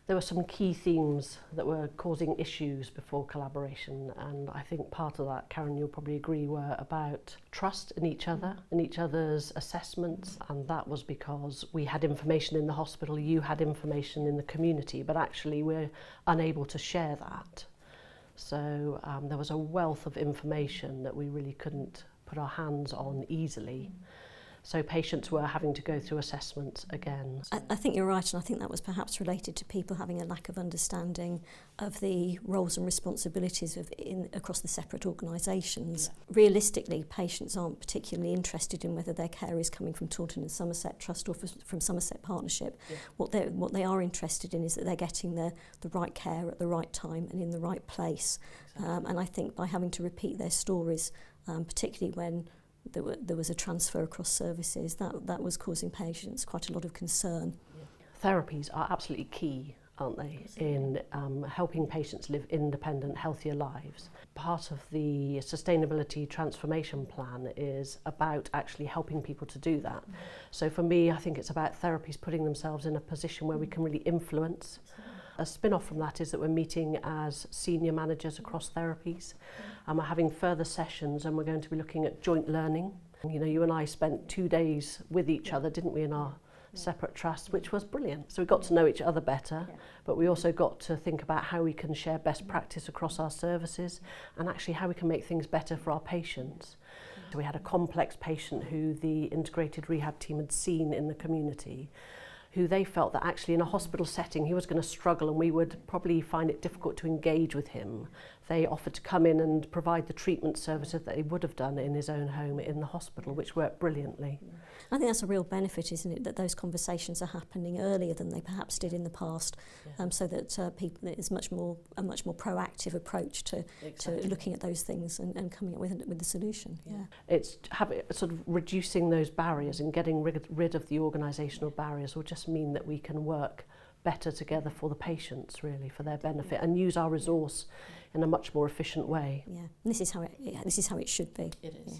There were some key themes that were causing issues before collaboration, and I think part of that, Karen, you'll probably agree, were about trust in each other, in each other's assessments, and that was because we had information in the hospital, you had information in the community, but actually we're unable to share that. So there was a wealth of information that we really couldn't put our hands on easily. So patients were having to go through assessments again. I think you're right, and I think that was perhaps related to people having a lack of understanding of the roles and responsibilities across the separate organisations. Yeah. Realistically, patients aren't particularly interested in whether their care is coming from Taunton and Somerset Trust or from Somerset Partnership. Yeah. What they are interested in is that they're getting the right care at the right time and in the right place. Exactly. And I think by having to repeat their stories, particularly when there was a transfer across services, that was causing patients quite a lot of concern. Yeah. Therapies are absolutely key, aren't they, in helping patients live independent, healthier lives. Part of the Sustainability Transformation Plan is about actually helping people to do that. So for me, I think it's about therapies putting themselves in a position where we can really influence. A spin-off from that is that we're meeting as senior managers across therapies, and we're having further sessions, and we're going to be looking at joint learning. You know, you and I spent 2 days with each other, didn't we, in our separate trusts, which was brilliant. So we got to know each other better, but we also got to think about how we can share best practice across our services and actually how we can make things better for our patients. So we had a complex patient who the integrated rehab team had seen in the community, who they felt that actually in a hospital setting he was going to struggle and we would probably find it difficult to engage with him. They offered to come in and provide the treatment services that he would have done in his own home in the hospital, which worked brilliantly. I think that's a real benefit, isn't it, that those conversations are happening earlier than they perhaps did in the past, so that it's a much more proactive approach to looking at those things and coming up with the solution. Yeah. It's sort of reducing those barriers and getting rid of the organisational barriers will just mean that we can work better together for the patients, really, for their benefit, and use our resource in a much more efficient way. Yeah, and this is how it should be. It is. Yeah.